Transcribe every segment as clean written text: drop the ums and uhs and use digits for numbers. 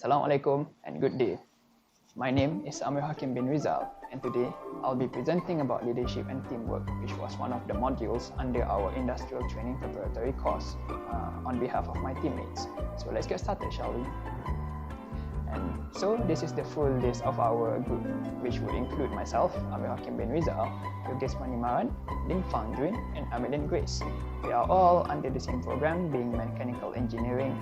Assalamualaikum and good day. My name is Amir Hakim bin Rizal, and today I'll be presenting about leadership and teamwork, which was one of the modules under our industrial training preparatory course on behalf of my teammates. So let's get started, shall we? And so this is the full list of our group, which would include myself, Amir Hakim bin Rizal, Yogesh Manimaran, Lin Fang Jun, and Amelin Grace. We are all under the same program, being mechanical engineering,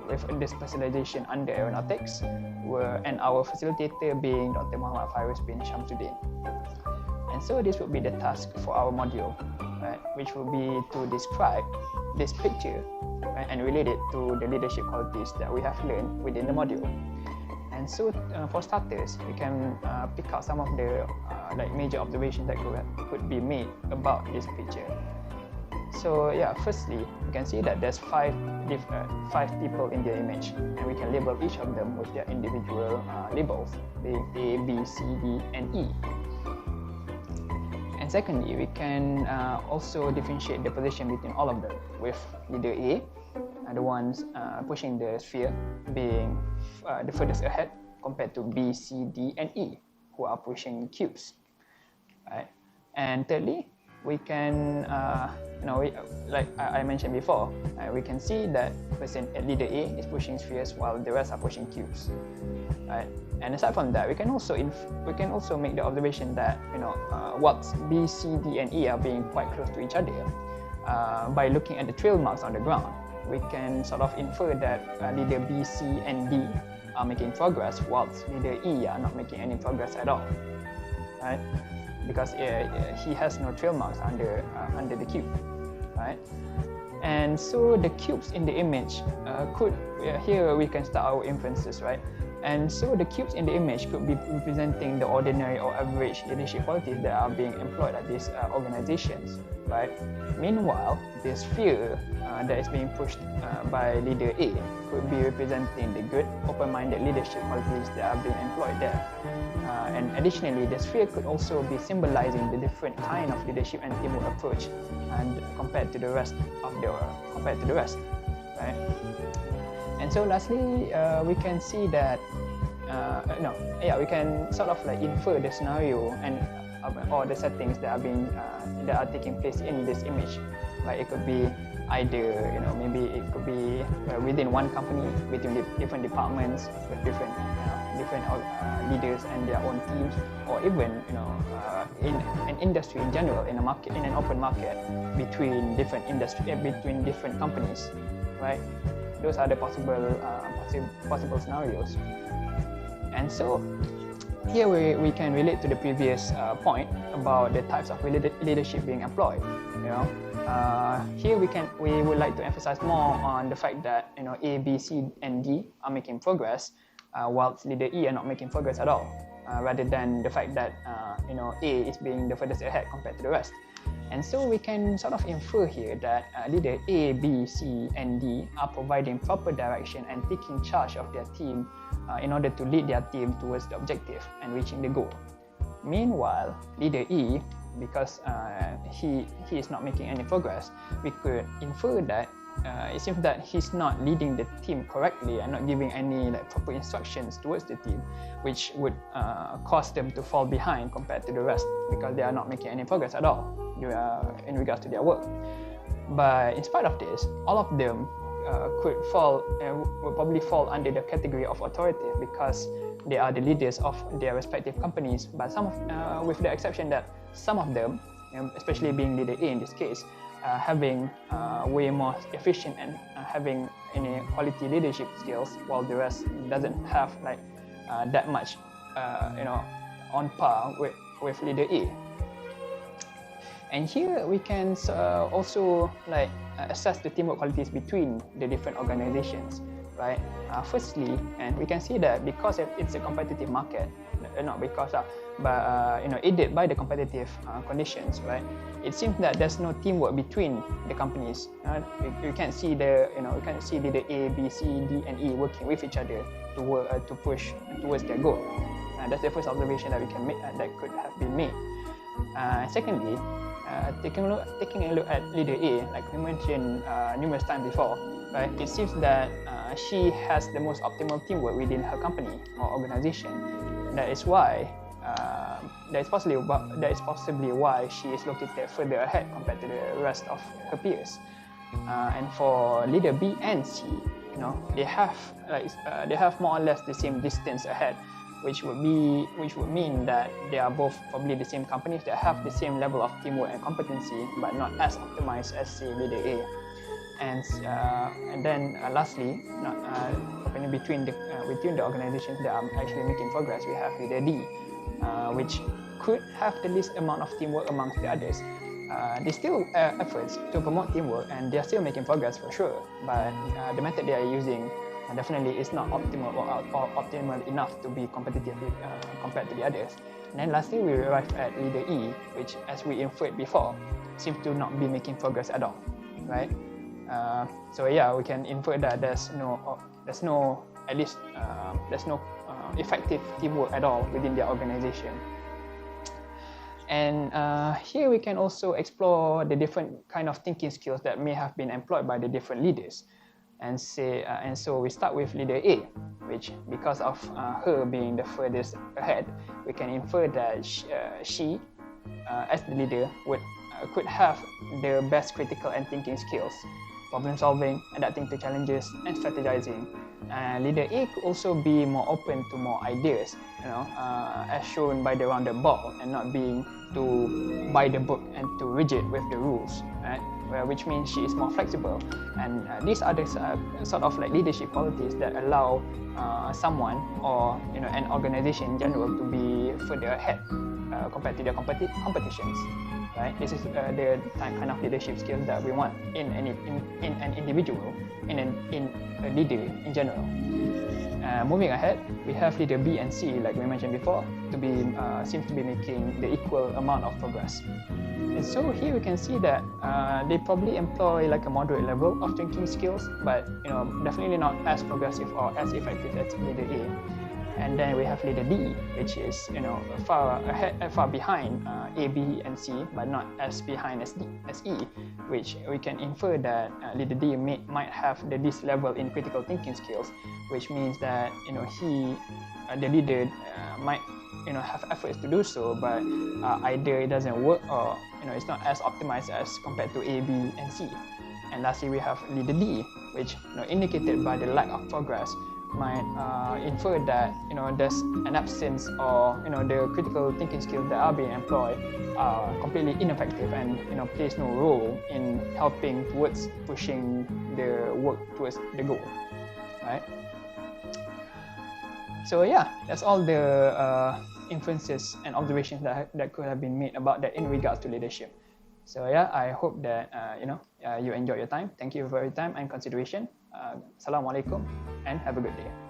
with the specialization under aeronautics, and our facilitator being Dr. Muhammad Fairuz bin Shamsuddin. And so this would be the task for our module, right, which will be to describe this picture, right, and relate it to the leadership qualities that we have learned within the module. And so for starters, we can pick out some of the major observations that could be made about this picture. So yeah, firstly, you can see that there's five people in the image, and we can label each of them with their individual labels, being A, B, C, D, and E. And secondly, we can also differentiate the position between all of them, with leader A, the ones pushing the sphere, being the furthest ahead compared to B, C, D, and E, who are pushing cubes. Right? And thirdly, we can, like I mentioned before, we can see that leader A is pushing spheres while the rest are pushing cubes. Right? And aside from that, we can also make the observation that whilst B, C, D, and E are being quite close to each other, by looking at the trail marks on the ground, we can sort of infer that leader B, C, and D are making progress, whilst leader E are not making any progress at all. Right? Because he has no trail marks under the cube, right? And so the cubes in the image here we can start our inferences, right? And so the cubes in the image could be representing the ordinary or average leadership qualities that are being employed at these organizations, right? Meanwhile, the sphere that is being pushed by leader A could be representing the good, open-minded leadership qualities that are being employed there. And additionally, the sphere could also be symbolizing the different kind of leadership and teamwork approach, and compared to the rest, right? And so lastly, we can see that we can sort of like infer the scenario and or the settings that are taking place in this image. Right? It could be either maybe it could be within one company, between different departments with different leaders and their own teams, or even in an industry in general, in an open market between different companies, right? Those are the possible scenarios. And so here we can relate to the previous point about the types of leadership being employed. Here we would like to emphasize more on the fact that A, B, C, and D are making progress, whilst leader E are not making progress at all, rather than the fact that A is being the furthest ahead compared to the rest. And so we can sort of infer here that leader A, B, C, and D are providing proper direction and taking charge of their team in order to lead their team towards the objective and reaching the goal. Meanwhile, leader E, because he is not making any progress, we could infer that it seems that he's not leading the team correctly and not giving any proper instructions towards the team, which would cause them to fall behind compared to the rest, because they are not making any progress at all in regards to their work. But in spite of this, all of them will probably fall under the category of authoritative, because they are the leaders of their respective companies. But with the exception that some of them, especially being leader A in this case, having way more efficient and having any quality leadership skills, while the rest doesn't have that much on par with leader A. And here we can also assess the teamwork qualities between the different organizations, right? Firstly, and we can see that because it's a competitive market, not because but aided by the competitive conditions, right? It seems that there's no teamwork between the companies. You can't see the A, B, C, D, and E working with each other to push towards their goal. That's the first observation that we can make, that could have been made. Secondly, taking a look at leader A, like we mentioned numerous times before, right? It seems that she has the most optimal teamwork within her company or organization. That is why that is possibly why she is located further ahead compared to the rest of her peers. And for leader B and C, they have more or less the same distance ahead, which would mean that they are both probably the same companies that have the same level of teamwork and competency, but not as optimized as say leader A. And then lastly, between the organizations that are actually making progress, we have leader D, which could have the least amount of teamwork amongst the others. They still efforts to promote teamwork, and they are still making progress for sure. But the method they are using definitely is not optimal or optimal enough to be competitive compared to the others. And then lastly, we arrive at leader E, which, as we inferred before, seems to not be making progress at all, right? So yeah, we can infer that there's no effective teamwork at all within their organization. And here we can also explore the different kind of thinking skills that may have been employed by the different leaders. And so we start with leader A, which, because of her being the furthest ahead, we can infer that she as the leader could have the best critical and thinking skills, problem solving, adapting to challenges, and strategizing. Leader A could also be more open to more ideas, as shown by the rounded ball, and not being too by the book and too rigid with the rules, right? Which means she is more flexible. And these are the sort of like leadership qualities that allow someone or an organization in general to be further ahead compared to their competitions. Right? This is the kind of leadership skills that we want in an individual, in a leader in general. Moving ahead, we have leader B and C, like we mentioned before, seems to be making the equal amount of progress. And so here we can see that they probably employ like a moderate level of thinking skills, but definitely not as progressive or as effective as leader A. And then we have leader D, which is far behind A, B, and C, but not as behind as E, which we can infer that leader D might have the least level in critical thinking skills, which means that the leader might have efforts to do so, but either it doesn't work or it's not as optimized as compared to A, B, and C. And lastly, we have leader D, which indicated by the lack of progress, might infer that there's an absence, or the critical thinking skills that are being employed are completely ineffective and plays no role in helping towards pushing the work towards the goal, right? So yeah, that's all the inferences and observations that could have been made about that in regards to leadership. So yeah, I hope that you enjoyed your time. Thank you for your time and consideration. Assalamualaikum, and have a good day.